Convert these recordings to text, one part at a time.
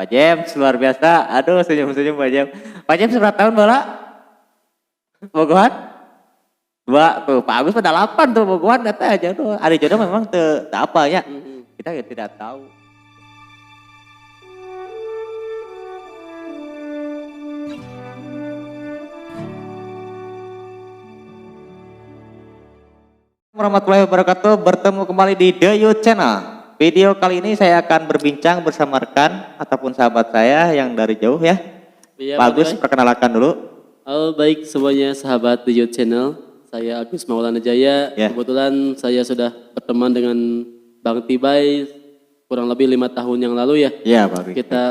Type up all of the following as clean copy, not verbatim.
Pak James luar biasa. Aduh senyum-senyum Pak James. Pak James berapa tahun bola? Bogohan? 2 tuh. Pak Agus pada 8 tuh Bogohan data aja tuh. Ada jodoh memang tuh apa ya? Kita tidak tahu. Warahmatullahi wabarakatuh. Bertemu kembali di The Youth Channel. Video kali ini saya akan berbincang bersama rekan ataupun sahabat saya yang dari jauh ya. Iya, Pak Agus perkenalkan dulu. Halo, baik semuanya sahabat The Youth Channel. Saya Agus Maulana Jaya. Ya. Kebetulan saya sudah berteman dengan Bang Tibay kurang lebih 5 tahun yang lalu ya. Iya Pak Agus. Kita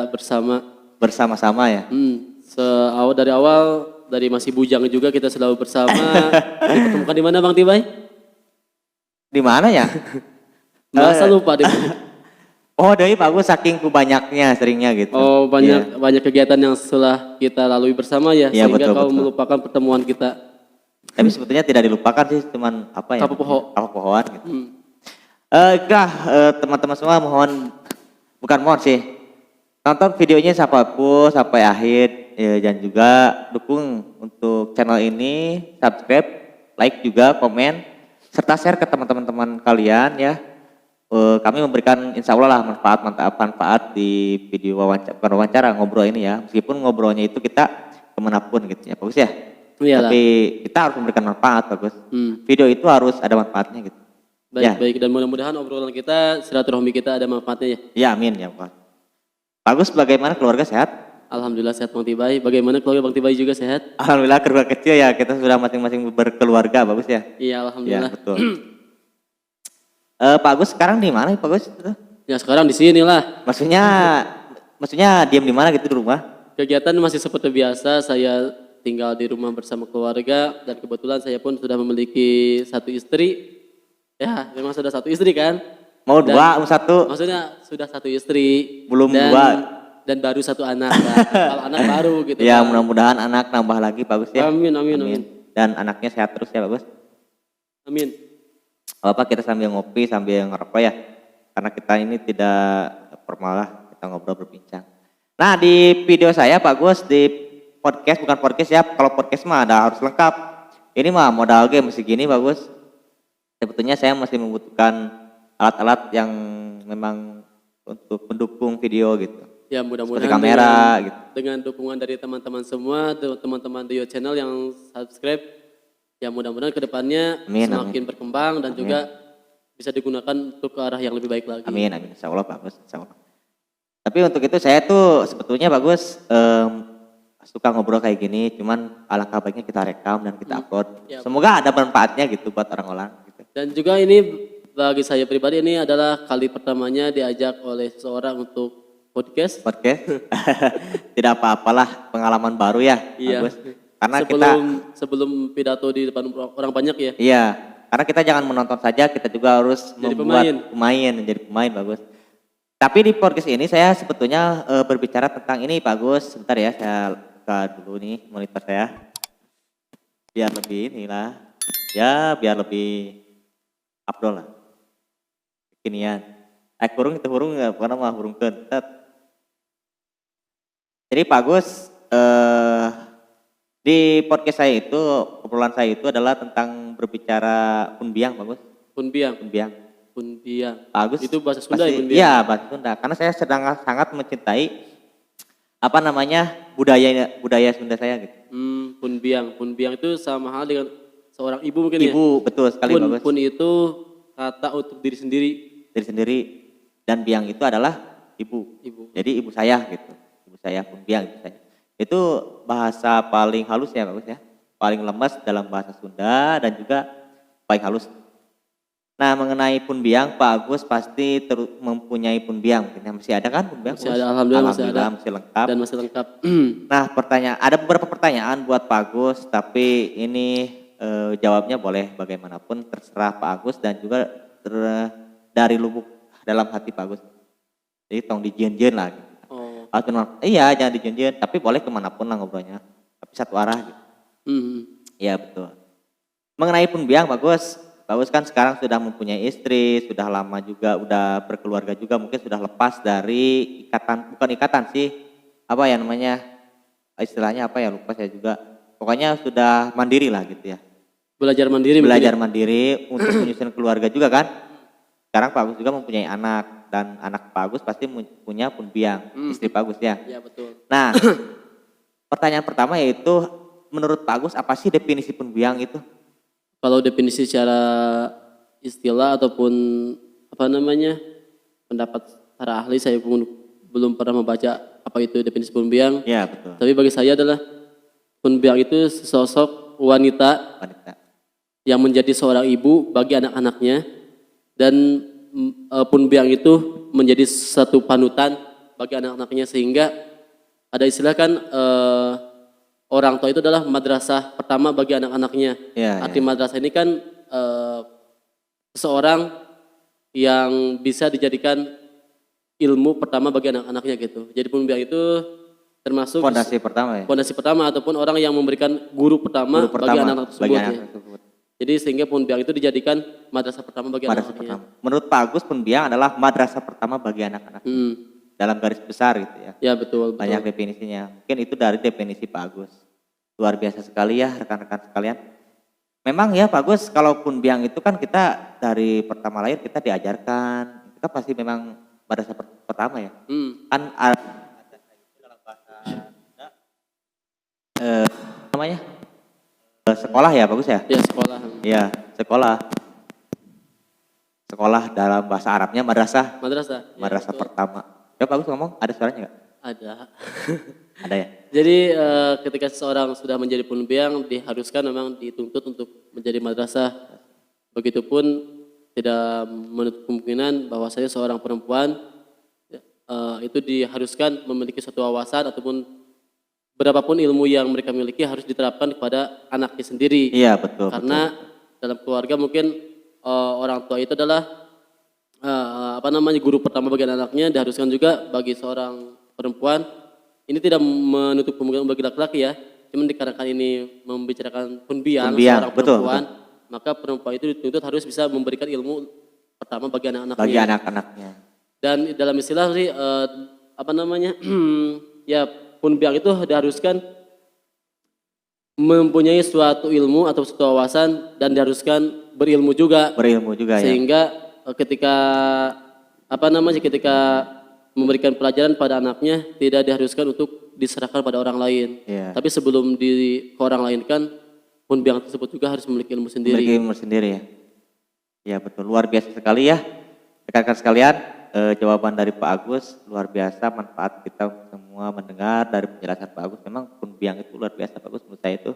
Bersama-sama ya. Dari awal dari masih bujang juga kita selalu bersama. Ditemukan di mana Bang Tibay? Di mana ya? Masa lupa deh. Oh dari Pak Agus saking banyaknya seringnya gitu. Oh Iya. banyak kegiatan yang setelah kita lalui bersama ya. Iya, Sehingga betul. melupakan pertemuan kita. Tapi sebetulnya tidak dilupakan sih, cuman apa ya? Kapopohoan gitu. Teman-teman semua bukan mohon sih. Tonton videonya sampai akhir ya, dan juga dukung untuk channel ini, subscribe, like juga, komen, serta share ke teman-teman kalian ya. Kami memberikan insya Allah lah manfaat di video wawancara ngobrol ini ya. Meskipun ngobrolnya itu kita kemanapun gitu ya, bagus ya. Iyalah. Tapi kita harus memberikan manfaat, bagus. Video itu harus ada manfaatnya gitu. Baik, dan mudah-mudahan obrolan kita, silaturahmi kita ada manfaatnya ya. Ya amin ya Pak. Bagus, bagaimana keluarga sehat? Alhamdulillah sehat Bang Tibay. Bagaimana keluarga Bang Tibay juga sehat? Alhamdulillah keluarga kecil ya, kita sudah masing-masing berkeluarga, bagus ya. Iya, alhamdulillah. Ya, betul. Pak Agus sekarang di mana Pak Agus? Ya sekarang di sini lah. Maksudnya diam di mana gitu di rumah? Kegiatan masih seperti biasa. Saya tinggal di rumah bersama keluarga dan kebetulan saya pun sudah memiliki 1 istri. Ya, memang sudah 1 istri kan? Mau 2, mau 1? Maksudnya sudah 1 istri. Belum 2. Dan baru 1 anak. Kan? Kalau anak baru gitu. Ya, kan? mudah-mudahan anak nambah lagi Pak Agus ya. Amin. Dan anaknya sehat terus ya Pak Agus. Amin. Apa kita sambil ngopi sambil ngerokok ya, karena kita ini tidak formal lah, kita ngobrol berbincang. Nah di video saya Pak Gus di podcast, bukan podcast ya, kalau podcast mah ada harus lengkap. Ini mah modal game segini Pak Gus. Sebetulnya saya masih membutuhkan alat-alat yang memang untuk mendukung video gitu. Ya mudah-mudahan seperti kamera gitu. Dengan dukungan dari teman-teman semua, teman-teman The Youth Channel yang subscribe, ya mudah-mudahan kedepannya semakin berkembang dan juga bisa digunakan untuk ke arah yang lebih baik lagi. Amin, insya Allah bagus, insya Allah. Tapi untuk itu saya tuh sebetulnya bagus suka ngobrol kayak gini, cuman alangkah baiknya kita rekam dan kita upload. Ya. Semoga ada manfaatnya gitu buat orang-orang. Gitu. Dan juga ini bagi saya pribadi ini adalah kali pertamanya diajak oleh seseorang untuk podcast. Tidak apa-apalah, pengalaman baru ya, iya. bagus. Karena sebelum pidato di depan orang banyak ya. Iya, karena kita jangan menonton saja, kita juga harus jadi menjadi pemain bagus. Tapi di podcast ini saya sebetulnya berbicara tentang ini Pak Gus. Sebentar ya, saya buka dulu nih monitor saya. Biar lebih inilah, ya biar lebih upload lah. Kekinian. Hurung itu hurung nggak pernah mah hurung kentet. Jadi Pak Gus, di podcast saya itu, obrolan saya itu adalah tentang berbicara punbiang, bagus. Punbiang. Bagus. Itu bahasa Sunda ya, punbiang? Iya, bahasa Sunda. Karena saya sangat mencintai budaya Sunda saya gitu. Punbiang itu sama hal dengan seorang ibu mungkin ya? Ibu, betul sekali bagus. Pun itu kata untuk diri sendiri. Dan biang itu adalah ibu. Jadi ibu saya gitu. Ibu saya punbiang ibu saya. Itu bahasa paling halus ya bagus ya, paling lemas dalam bahasa Sunda dan juga paling halus. Nah mengenai punbiang Pak Agus pasti mempunyai punbiang, masih ada kan punbiang? Masih ada, alhamdulillah masih ada. Masih lengkap. Dan masih lengkap. Nah ada beberapa pertanyaan buat Pak Agus, tapi ini jawabnya boleh bagaimanapun terserah Pak Agus dan juga dari lubuk dalam hati Pak Agus. Jadi tong dijien-jien lah. Gitu. Iya jangan dijenjen, tapi boleh kemanapun lah ngobrolnya, tapi satu arah gitu. Iya betul. Mengenai punbiang bagus, Pak Agus kan sekarang sudah mempunyai istri, sudah lama juga, udah berkeluarga juga, mungkin sudah lepas dari ikatan, bukan ikatan sih, apa ya namanya, istilahnya apa ya, lupa saya juga. Pokoknya sudah mandiri lah gitu ya. Belajar mandiri. Belajar mandiri untuk menyusun keluarga juga kan. Sekarang Pak Agus juga mempunyai anak, dan anak Pak Agus pasti punya Punbiang, istri Pak Agus ya. Ya betul. Nah, pertanyaan pertama yaitu, menurut Pak Agus apa sih definisi Punbiang itu? Kalau definisi secara istilah ataupun apa namanya pendapat para ahli, saya pun belum pernah membaca apa itu definisi Punbiang. Ya betul. Tapi bagi saya adalah Punbiang itu sesosok wanita yang menjadi seorang ibu bagi anak-anaknya, dan Punbiang itu menjadi satu panutan bagi anak-anaknya, sehingga ada istilah kan orang tua itu adalah madrasah pertama bagi anak-anaknya. Arti madrasah ini kan seseorang yang bisa dijadikan ilmu pertama bagi anak-anaknya gitu. Jadi Punbiang itu termasuk fondasi pertama ya. Fondasi pertama ataupun orang yang memberikan guru pertama bagi anak-anak tersebut. Jadi sehingga Punbiang itu dijadikan madrasah pertama bagi anak-anaknya. Menurut Pak Agus, Punbiang adalah madrasah pertama bagi anak-anak. Dalam garis besar gitu ya. Ya betul. Banyak definisinya. Mungkin itu dari definisi Pak Agus. Luar biasa sekali ya rekan-rekan sekalian. Memang ya Pak Agus, kalau Punbiang itu kan kita dari pertama lahir kita diajarkan. Kita pasti memang madrasah pertama ya. Kan ada dalam bahasa namanya sekolah ya Pak Agus ya? Ya sekolah. Iya sekolah. Sekolah dalam bahasa Arabnya madrasah. Madrasah pertama. Ya Pak Agus ngomong, ada suaranya nggak? Ada. Ada ya? Jadi ketika seseorang sudah menjadi Punbiang, diharuskan memang dituntut untuk menjadi madrasah. Begitupun tidak menutup kemungkinan bahwasanya seorang perempuan itu diharuskan memiliki suatu wawasan ataupun berapapun ilmu yang mereka miliki harus diterapkan kepada anaknya sendiri. Iya betul. Karena dalam keluarga mungkin orang tua itu adalah guru pertama bagi anaknya, diharuskan juga bagi seorang perempuan. Ini tidak menutup kemungkinan bagi laki-laki ya, cuman dikarenakan ini membicarakan Punbiang seorang perempuan, maka perempuan itu dituntut harus bisa memberikan ilmu pertama bagi anak-anaknya. Bagi anak-anaknya. Dan dalam istilah sih ya Punbiang itu diharuskan mempunyai suatu ilmu atau suatu wawasan, dan diharuskan berilmu juga. Sehingga ketika ketika memberikan pelajaran pada anaknya tidak diharuskan untuk diserahkan pada orang lain. Tapi sebelum ke orang lain kan Punbiang tersebut juga harus memiliki ilmu sendiri. Ya. Ya betul, luar biasa sekali ya rekan-rekan sekalian. Jawaban dari Pak Agus luar biasa, manfaat kita semua mendengar dari penjelasan Pak Agus. Memang Punbiang itu luar biasa Pak Agus menurut saya itu.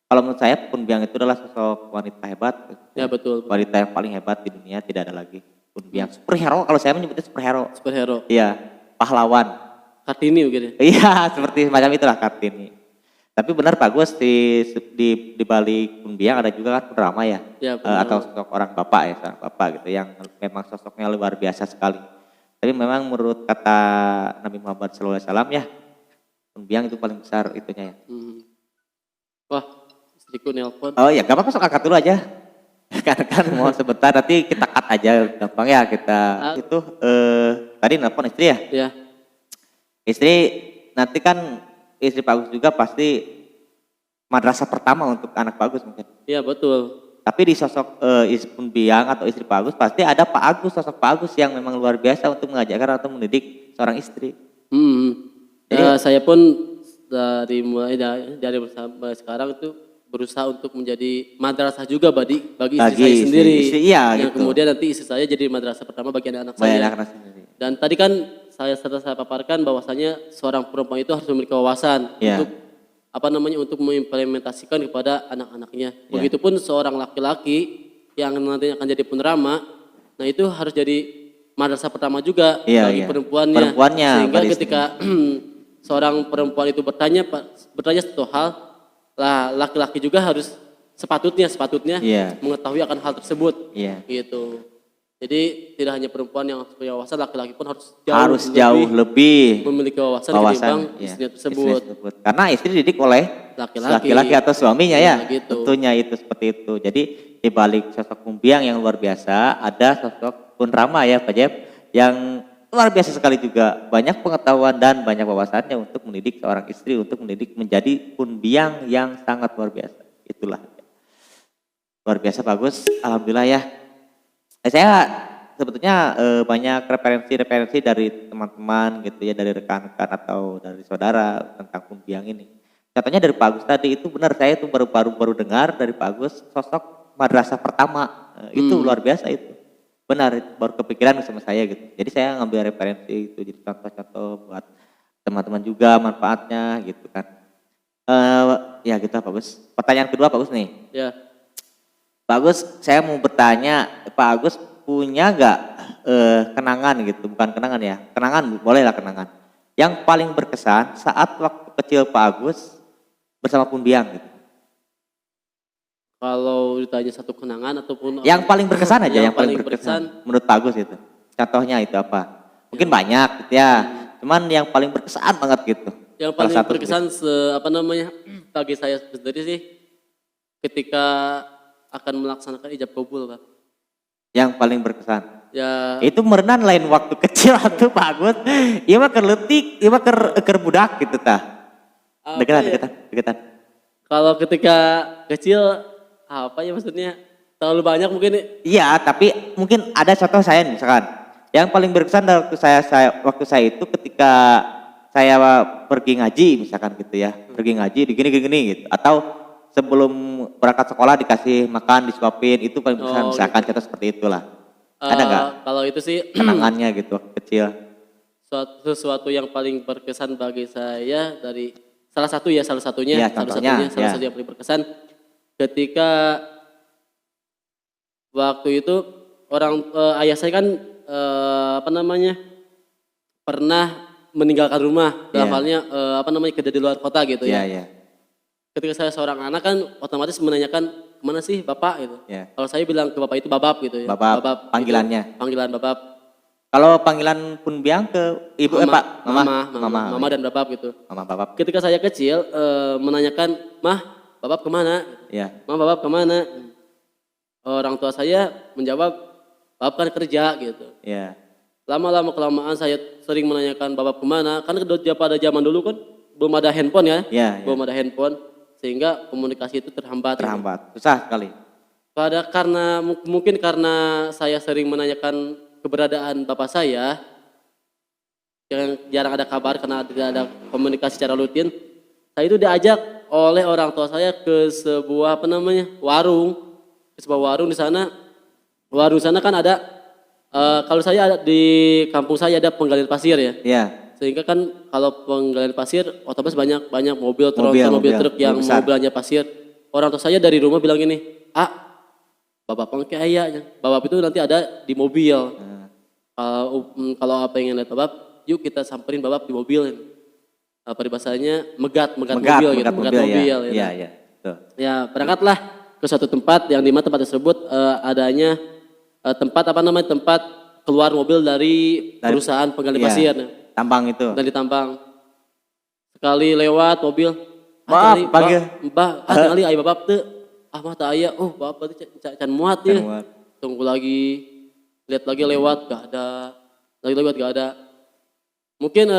Kalau menurut saya Punbiang itu adalah sosok wanita hebat. Ya betul. Wanita yang paling hebat di dunia, tidak ada lagi. Punbiang superhero, kalau saya menyebutnya superhero. Iya, pahlawan. Kartini begitu. Iya, seperti macam itulah Kartini. Tapi benar Pak Agus, di balik Punbiang ada juga kan drama ya, atau sosok orang bapak ya, seorang bapak gitu yang memang sosoknya luar biasa sekali. Tapi memang menurut kata Nabi Muhammad SAW ya, Punbiang itu paling besar itunya ya. Wah, istriku nelpon. Oh ya, gak apa-apa, sok angkat dulu aja. Kan mau sebentar, nanti kita cut aja, gampang ya kita. Tadi nelpon istri ya? Iya. Istri nanti kan. Istri Pak Agus juga pasti madrasah pertama untuk anak Pak Agus mungkin. Iya betul. Tapi di sosok Punbiang atau istri Pak Agus pasti ada Pak Agus, sosok Pak Agus yang memang luar biasa untuk mengajarkan atau mendidik seorang istri. Jadi, saya pun dari sampai sekarang itu berusaha untuk menjadi madrasah juga bagi istri saya sendiri. Yang gitu. Kemudian nanti istri saya jadi madrasah pertama bagi anak-anak saya. Dan tadi kan saya paparkan bahwasanya seorang perempuan itu harus memiliki wawasan untuk mengimplementasikan kepada anak-anaknya. Begitupun seorang laki-laki yang nantinya akan jadi penerama, nah itu harus jadi madrasah pertama juga bagi perempuannya. Sehingga ketika seorang perempuan itu bertanya satu hal, laki-laki juga harus sepatutnya mengetahui akan hal tersebut. Gitu. Jadi tidak hanya perempuan yang harus punya wawasan, laki-laki pun harus jauh lebih memiliki wawasan ketimbang istrinya tersebut. Karena istri dididik oleh laki-laki atau suaminya ya, gitu. tentunya itu seperti itu. Jadi di balik sosok Bung Biang yang luar biasa, ada sosok Bun Rama ya Pak Jeb, yang luar biasa sekali juga, banyak pengetahuan dan banyak wawasannya untuk mendidik seorang istri, untuk mendidik menjadi Bun Biang yang sangat luar biasa. Itulah luar biasa bagus, alhamdulillah ya. Saya sebetulnya banyak referensi dari teman-teman gitu ya, dari rekan-rekan atau dari saudara tentang Bun Biang ini. Contohnya dari Pak Agus tadi, itu benar, saya itu baru dengar dari Pak Agus sosok madrasah pertama, itu luar biasa itu. Benar, baru kepikiran sama saya gitu. Jadi saya ngambil referensi itu, jadi contoh-contoh buat teman-teman juga manfaatnya gitu kan. Ya gitu Pak Agus. Pertanyaan kedua Pak Agus nih. Ya. Pak Agus, saya mau bertanya, Pak Agus punya nggak kenangan gitu, bukan kenangan ya, kenangan bolehlah kenangan, yang paling berkesan saat waktu kecil Pak Agus bersama Bun Biang gitu? Kalau ditanya satu kenangan ataupun yang paling berkesan aja, yang paling berkesan menurut Pak Agus itu, contohnya itu apa? Mungkin banyak gitu ya, cuman yang paling berkesan banget gitu. Yang paling berkesan bagi saya sendiri sih, ketika akan melaksanakan ijab kabul Pak. Yang paling berkesan? Ya. Itu merenan lain waktu kecil atau Pak Agus, iya mah kerletik, iya mah ker budak gitu tah. Deketan. Kalau ketika kecil apa ya maksudnya, terlalu banyak mungkin. Iya, tapi mungkin ada contoh saya misalkan yang paling berkesan waktu saya itu ketika saya pergi ngaji misalkan gitu ya, pergi ngaji di gini gitu, atau sebelum berangkat sekolah dikasih makan, disuapin, itu paling berkesan misalkan contoh seperti itulah. Ada nggak? Kalau itu sih kenangannya gitu kecil. Sesuatu yang paling berkesan bagi saya dari salah satu yang paling berkesan ketika waktu itu ayah saya kan pernah meninggalkan rumah, dalam halnya kerja di luar kota gitu ya. Ketika saya seorang anak kan otomatis menanyakan kemana sih bapak gitu. Kalau saya bilang ke bapak itu babab gitu ya. Babab panggilannya. Gitu, panggilan babab. Kalau panggilan Bun Biang ke ibu Pak, mama dan babab gitu. Mama babab. Ketika saya kecil menanyakan, "Mah, babab kemana?" Iya. "Mah, babab kemana?" Orang tua saya menjawab, "Babab kan kerja," gitu. Iya. Lama-lama kelamaan saya sering menanyakan babab kemana, kan pada zaman dulu kan belum ada handphone ya. Belum ada handphone, sehingga komunikasi itu terhambat. Susah sekali. Mungkin karena saya sering menanyakan keberadaan bapak saya, yang jarang ada kabar karena tidak ada komunikasi secara rutin, saya itu diajak oleh orang tua saya ke sebuah warung. Ke sebuah warung di sana. Warung sana kan ada, kalau saya ada di kampung saya ada penggalian pasir ya. Iya. Sehingga kan kalau penggalian pasir otomatis banyak mobil truk yang mau belanja pasir. Orang tua saya dari rumah bilang gini, babap pangke ayahnya. Babap itu nanti ada di mobil. Kalau pengen lihat babap, yuk kita samperin babap di mobil. Peribahasanya megat mobil. Iya. Ya, berangkatlah ke suatu tempat yang dimana tempat tersebut adanya tempat keluar mobil dari perusahaan penggali pasir. Tambang itu. Dan ditambang. Sekali lewat mobil, kali ayah babap tuh, mah tak ayah, babap berarti can muat ya. Tunggu lagi, lihat lagi lewat, gak ada. Lagi lewat gak ada. Mungkin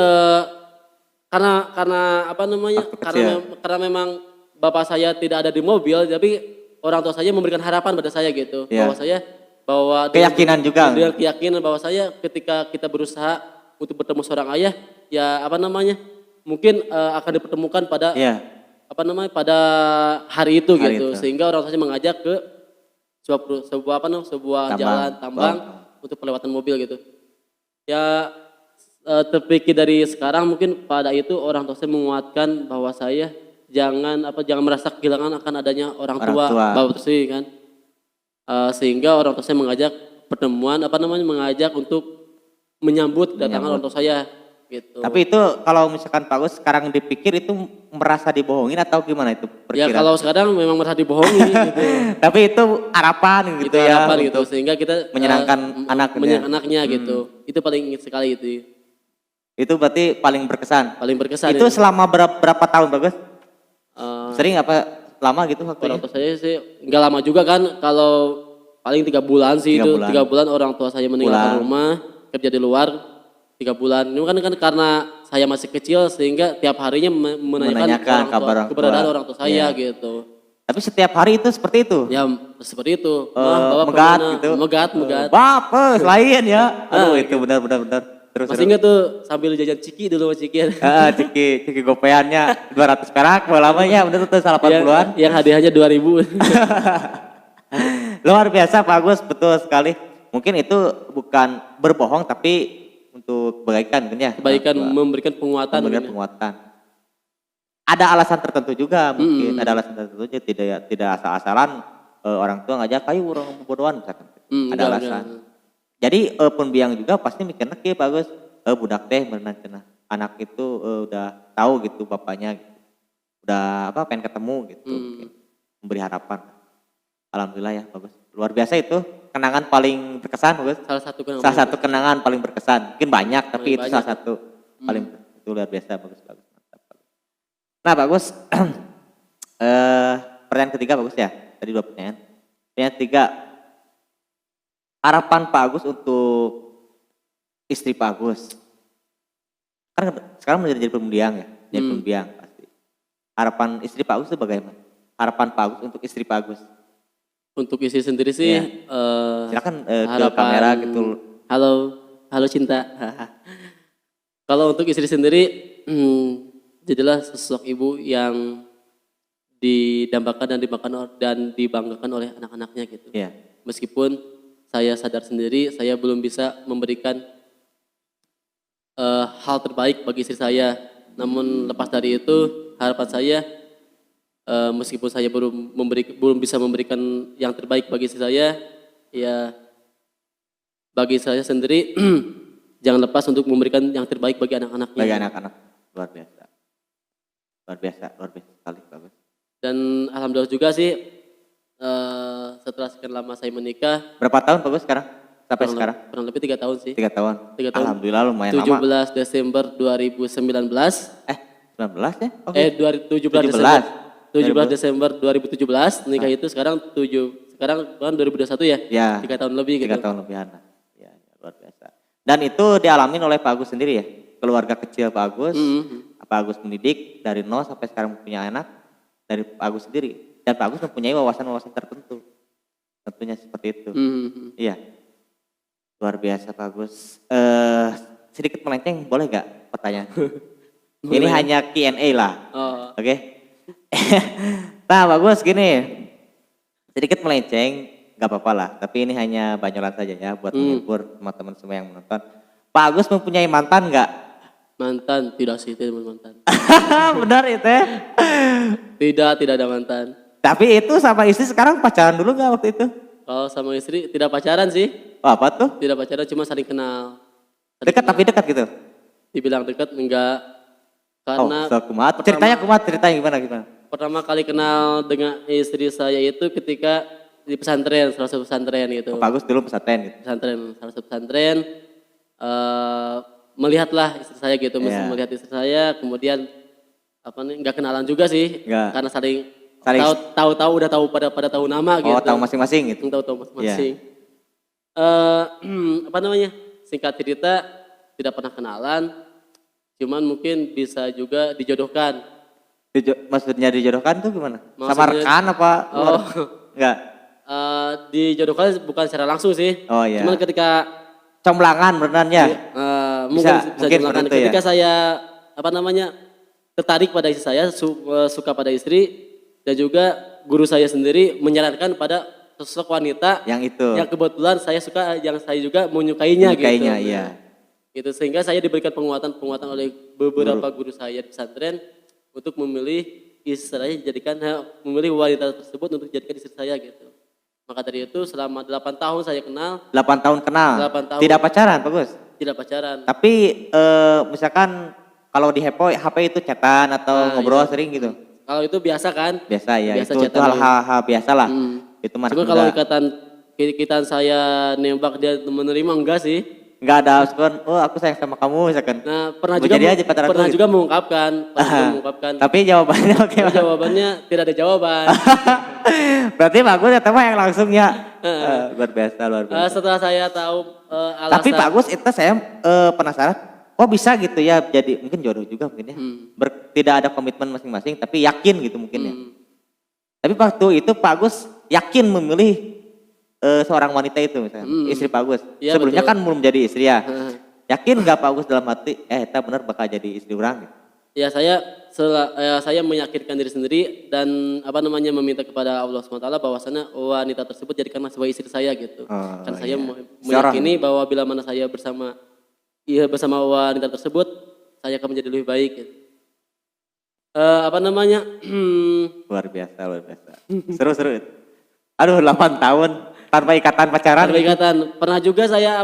karena memang bapak saya tidak ada di mobil, tapi orang tua saya memberikan harapan pada saya gitu, bahwa keyakinan juga. Dengan keyakinan bahwa saya ketika kita berusaha untuk bertemu seorang ayah, ya mungkin akan dipertemukan pada pada hari itu gitu. Sehingga orang tua saya mengajak ke sebuah jalan tambang untuk pelewatan mobil gitu. Ya terpikir dari sekarang mungkin pada itu orang tua saya menguatkan bahwa saya jangan merasa kehilangan akan adanya orang tua bapak tersebut kan. Sehingga orang tua saya mengajak pertemuan mengajak untuk menyambut kedatangan orang tua saya gitu. Tapi itu kalau misalkan Pak Agus sekarang dipikir itu merasa dibohongin atau gimana itu perkiraan? Ya kalau sekarang memang merasa dibohongi gitu. Tapi itu harapan gitu ya. Harapan gitu sehingga kita menyenangkan anaknya gitu. Itu paling ingin sekali itu. Itu berarti paling berkesan. Paling berkesan. Itu selama berapa tahun Pak Agus? Sering apa lama gitu waktunya? Orang tua saya sih nggak lama juga kan, kalau paling 3 bulan sih 3 bulan orang tua saya meninggalkan rumah, kerja di luar 3 bulan. Ini kan karena saya masih kecil sehingga tiap harinya menanyakan keberadaan orang tua saya gitu. Tapi setiap hari itu seperti itu? Ya seperti itu. Bapak megat gitu? Megat. Bapak selain ya. Aduh itu benar. Terus masih ingat tuh sambil jajan ciki dulu sama ciki. Ciki gopeannya 200 perak lamanya bener tuh 80-an. Yang hadiahnya 2.000. Luar biasa Pak Agus, betul sekali. Mungkin itu bukan berbohong tapi untuk kebaikan kan ya? Kebaikan, memberikan penguatan. Ada alasan tertentu juga mungkin, ada alasan tertentu tidak asal-asalan orang tua ngajak kayu orang bodohan misalkan. Ada alasan. Jadi pembiang juga pasti mikirnya kayak Pak Agus, budak teh berenang cenah. Anak itu udah tahu gitu bapaknya gitu. Udah pengen ketemu gitu. Memberi harapan. Alhamdulillah ya Pak Agus. Luar biasa itu kenangan paling berkesan Pak Agus. Salah satu kenangan paling berkesan. Mungkin banyak tapi itu salah satu paling itu luar biasa bagus. Nah Pak Agus, pertanyaan ketiga Pak Agus ya, tadi 2 pertanyaan. Pertanyaan 3, harapan Pak Agus untuk istri Pak Agus. Karena sekarang menjadi pembiang ya, jadi pembiang pasti. Harapan istri Pak Agus itu bagaimana? Harapan Pak Agus untuk istri Pak Agus. Untuk istri sendiri sih, silakan ke kamera gitu. Halo cinta. Kalau untuk istri sendiri, jadilah sosok ibu yang didambakan dan dibanggakan oleh anak-anaknya gitu. Yeah. Meskipun saya sadar sendiri, saya belum bisa memberikan hal terbaik bagi istri saya. Namun lepas dari itu, harapan saya meskipun saya belum bisa memberikan yang terbaik bagi istri saya, ya bagi saya sendiri jangan lepas untuk memberikan yang terbaik bagi anak-anaknya. Bagi anak-anak, luar biasa sekali bagus. Dan alhamdulillah juga sih setelah sekian lama saya menikah. Berapa tahun bagus sekarang? Sampai sekarang? Kurang lebih 3 tahun sih. 3 tahun. Alhamdulillah lumayan 17 lama. 17 Desember 2019. 19 ya? Okay. 17 Desember 2017 nikah itu sekarang kan 2021 ya? Ya. 3 tahun lebih gitu. 3 tahun lebihan. Ya, luar biasa. Dan itu dialami oleh Pak Agus sendiri ya? Keluarga kecil Pak Agus. Pak Agus mendidik dari nol sampai sekarang punya anak dari Pak Agus sendiri. Dan Pak Agus mempunyai wawasan-wawasan tertentu. Tentunya seperti itu. Iya. Luar biasa Pak Agus. Sedikit melenceng boleh gak pertanyaan? Ini hanya Q&A lah. Oke. Nah Pak Agus gini. Sedikit melenceng gak apa-apa lah. Tapi ini hanya banyolan saja ya buat menghibur teman-teman semua yang menonton. Pak Agus mempunyai mantan gak? Mantan, tidak sih, tidak mantan. Benar itu ya? Tidak ada mantan. Tapi itu sama istri sekarang pacaran dulu gak waktu itu? Kalau sama istri tidak pacaran sih. Apa tuh? Tidak pacaran, cuma saling kenal. Tapi dekat gitu? Dibilang dekat enggak. Karena ceritanya gimana? Pertama kali kenal dengan istri saya itu ketika di pesantren, salah satu pesantren gitu. Bagus dulu pesantren gitu? Salah satu pesantren. Melihatlah istri saya gitu, melihat istri saya, kemudian nggak kenalan juga sih, karena saling tahu udah tahu pada tahu nama gitu. Tahu masing-masing gitu. Tahu masing-masing. Singkat cerita tidak pernah kenalan, cuman mungkin bisa juga dijodohkan. Maksudnya dijodohkan tuh gimana? Sama rekan apa? Enggak. Dijodohkan bukan secara langsung sih. Cuman ketika comblangan benerannya. Mungkin bisa ketika saya tertarik pada istri saya, suka pada istri, dan juga guru saya sendiri menyarankan pada sosok wanita yang kebetulan saya suka, yang saya juga menyukainya gitu. Iya. Gitu, sehingga saya diberikan penguatan oleh beberapa guru saya di pesantren untuk memilih istri saya, memilih wanita tersebut untuk dijadikan istri saya gitu. Maka dari itu selama 8 tahun saya kenal. 8 tahun kenal? 8 tahun. Tidak pacaran Bagus? Tidak pacaran. Tapi misalkan kalau di HP itu chatan atau ngobrol sering gitu? Kalau itu biasa kan? Biasa ya, itu hal-hal biasa lah. Itu cuma kalau ikatan saya nembak dia menerima enggak sih? nggak ada respon, oh aku sayang sama kamu misalkan. Nah, pernah juga mengungkapkan, Tapi jawabannya oke. Jawabannya tidak ada jawaban. Berarti bagus ya teman yang langsungnya. Luar biasa. Setelah saya tahu alasan. Tapi bagus itu saya penasaran, kok bisa gitu ya jadi mungkin jodoh juga mungkin ya. Tidak ada komitmen masing-masing tapi yakin gitu mungkin ya. Tapi waktu itu Pak Agus yakin memilih seorang wanita itu misalnya, istri Pak Agus. Ya, sebelumnya betul. kan belum jadi istri ya. Yakin nggak Pak Agus dalam hati, kita benar bakal jadi istri orang? Gitu? Ya saya meyakinkan diri sendiri dan meminta kepada Allah SWT bahwasanya wanita tersebut jadikanlah sebagai istri saya gitu. Karena saya meyakini bahwa bila mana saya bersama wanita tersebut, saya akan menjadi lebih baik. Gitu. Luar biasa. Seru. Aduh 8 tahun tanpa ikatan pacaran. Tanpa ikatan. Pernah juga saya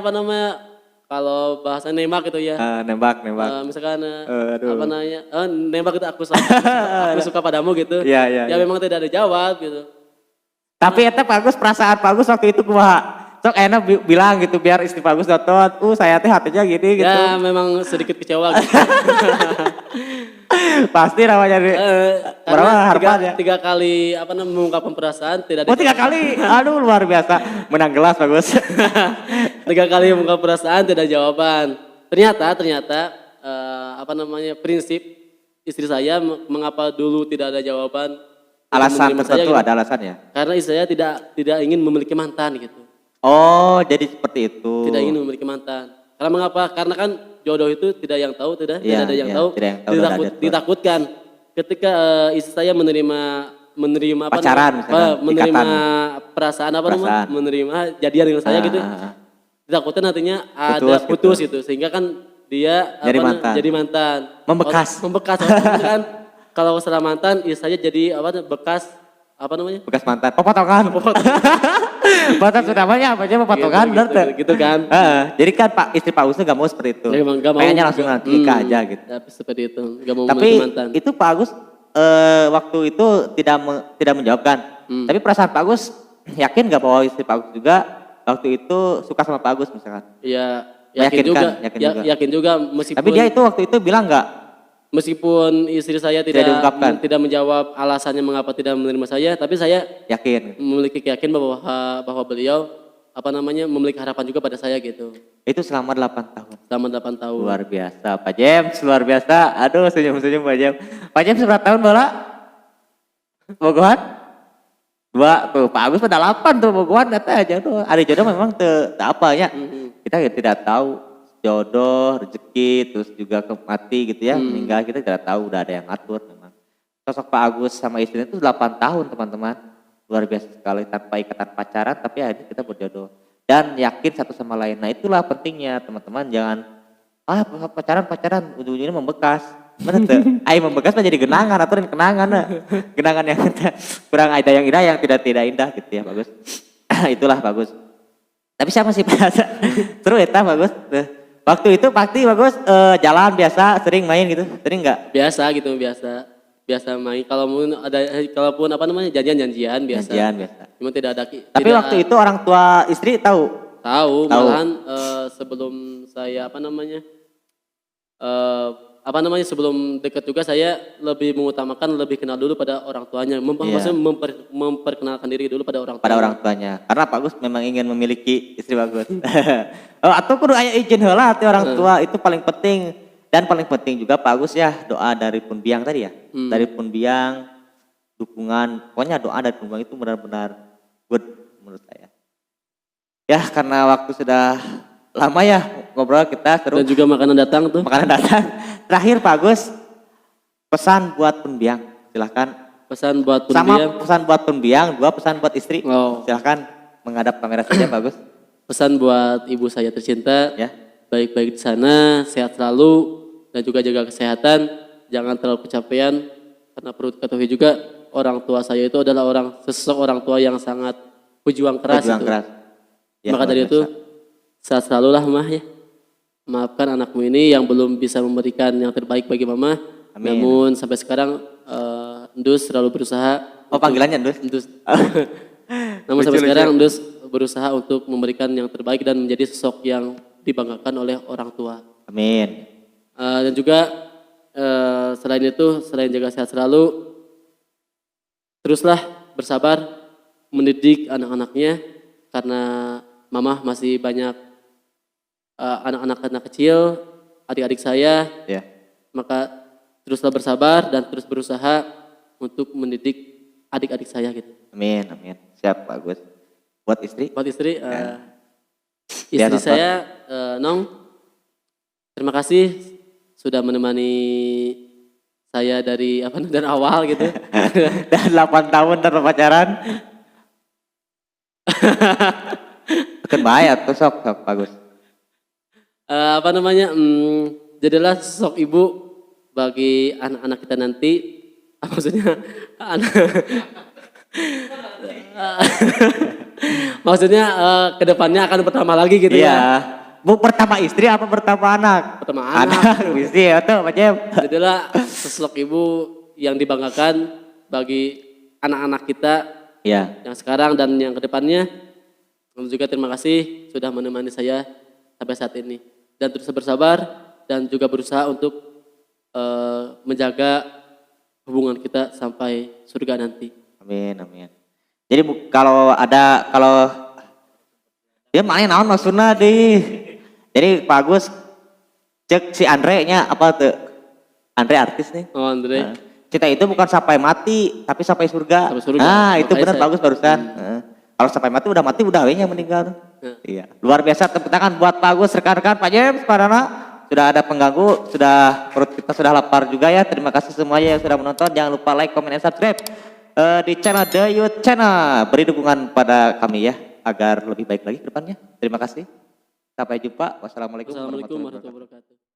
kalau bahasa nembak gitu ya. Nembak. Misalkan nembak itu aku suka padamu gitu. Ya. Memang tidak ada jawab gitu. Tapi itu Pak Agus, perasaan Pak Agus waktu itu kumaha? Sok enak bilang gitu biar istri Pak Agus nonton, saya teh hatinya gini gitu. Ya memang sedikit kecewa gitu. Pasti namanya karena 3 kali mengungkapkan perasaan tidak ada. 3 kali. Aduh luar biasa. Menang gelas Bagus. 3 kali mengungkap perasaan tidak ada jawaban. Ternyata prinsip istri saya mengapa dulu tidak ada jawaban. Alasan tertentu ada alasannya. Karena istri saya tidak ingin memiliki mantan gitu. Oh, jadi seperti itu. Tidak ingin memiliki mantan. Karena mengapa? Karena kan jodoh itu tidak ada yang tahu. Ditakutkan ketika istri saya menerima pacaran, menerima perasaan menerima jadian dengan saya gitu. Ditakutkan nantinya ada putus gitu. Sehingga kan dia jadi mantan. Membekas kan kalau setelah mantan istri saya jadi bekas mantan. Pepotongan. Batas utamanya apa aja pepotongan gitu kan. Jadi kan istri Pak Agus gak mau seperti itu. Kayaknya langsung nikah aja gitu. Seperti itu. Gak mau tapi mantan. Itu Pak Agus waktu itu tidak menjawabkan. Tapi perasaan Pak Agus yakin gak bahwa istri Pak Agus juga waktu itu suka sama Pak Agus misalkan? Iya, yakin juga meskipun. Tapi dia itu waktu itu bilang gak? Meskipun istri saya tidak menjawab alasannya mengapa tidak menerima saya, tapi saya memiliki keyakinan bahwa beliau memiliki harapan juga pada saya gitu. Itu selama 8 tahun. Selama 8 tahun. Luar biasa, Pak James, luar biasa. Aduh, senyum-senyum Pak James. Pak James berapa tahun bola? Bogohan? 2 tuh, Pak Agus pada 8 tuh Bogohan kata aja tuh. Ada jodoh memang apa ya? Kita tidak tahu. Jodoh, rezeki, terus juga mati gitu ya, meninggal kita tidak tahu, udah ada yang ngatur memang. Sosok Pak Agus sama istrinya itu 8 tahun teman-teman, luar biasa sekali tanpa ikatan pacaran, tapi akhirnya kita berjodoh. Dan yakin satu sama lain, nah itulah pentingnya teman-teman, jangan pacaran, ujung-ujungnya membekas. Bener tuh, membekas menjadi genangan atau kenangan, genangan yang kurang ada yang indah, yang tidak indah gitu ya Bagus. Itulah Bagus. Tapi siapa sih seru ya Bagus. Waktu itu pasti Bagus jalan biasa, sering main gitu, sering nggak? Biasa gitu, biasa main. Kalaupun janjian biasa. Cuma tidak ada. Tapi waktu itu orang tua istri tahu? Tahu. Malahan sebelum saya sebelum dekat juga saya lebih mengutamakan lebih kenal dulu pada orang tuanya, memperkenalkan diri dulu pada orang tuanya. Pada orang tuanya. Karena Pak Agus memang ingin memiliki istri Bagus. Atau kudu aya izin heula ti orang tua, itu paling penting. Dan paling penting juga Pak Agus ya, doa dari Punbiang tadi ya. Dari Punbiang, dukungan, pokoknya doa dari Punbiang itu benar-benar good menurut saya. Ya karena waktu sudah lama ya ngobrol kita seru. Dan juga makanan datang tuh. Terakhir Pak Agus, pesan buat Punbiang, silahkan. Pesan buat Punbiang. Sama pesan buat Punbiang, 2 pesan buat istri. Silahkan menghadap kamera saja Pak Agus. Pesan buat ibu saya tercinta, ya, baik-baik di sana, sehat selalu, dan juga jaga kesehatan, jangan terlalu kecapean, karena perlu diketahui juga orang tua saya itu adalah sosok orang tua yang sangat pejuang keras. Ya, maka dari itu, sehat selalu lah Mah ya. Maafkan anakmu ini yang belum bisa memberikan yang terbaik bagi Mama. Amin. Namun sampai sekarang Ndus selalu berusaha. Panggilannya Ndus? Namun sampai sekarang Ndus berusaha untuk memberikan yang terbaik dan menjadi sosok yang dibanggakan oleh orang tua. Amin. Dan juga selain itu, selain jaga sehat selalu, teruslah bersabar mendidik anak-anaknya karena Mama masih banyak anak-anak kecil, adik-adik saya. Ya. Maka teruslah bersabar dan terus berusaha untuk mendidik adik-adik saya gitu. Amin, amin. Siap Pak Agus. Buat istri? Buat istri, istri saya, Nong, terima kasih sudah menemani saya dari awal gitu. Dan 8 tahun pacaran. Bukan bahaya tuh sok Pak Agus. Jadilah sosok ibu bagi anak-anak kita nanti. Maksudnya kedepannya akan bertambah lagi gitu ya. Bu, pertama istri apa pertama anak? Pertama anak. Istri ya tuh Pak Jem. Jadilah sosok ibu yang dibanggakan bagi anak-anak kita yang sekarang dan yang kedepannya. Dan juga terima kasih sudah menemani saya sampai saat ini. Dan terus bersabar dan juga berusaha untuk menjaga hubungan kita sampai surga nanti. Amin, amin. Jadi kalau dia main naon maksudnya jadi Pak Agus cek si Andre nya apa tuh? Andre artis nih. Oh, Andre. Kita itu bukan sampai mati tapi sampai surga. Sampai surga. Nah, itu benar bagus barusan. Kalau sampai mati udah we nya meninggal. Iya. Luar biasa, tepuk tangan buat Pak Agus, rekan-rekan Pak James, Parana. Sudah ada pengganggu, perut kita sudah lapar juga ya. Terima kasih semuanya yang sudah menonton. Jangan lupa like, comment, dan subscribe di channel The Youth Channel. Beri dukungan pada kami ya agar lebih baik lagi ke depannya. Terima kasih. Sampai jumpa. Wassalamualaikum warahmatullahi wabarakatuh.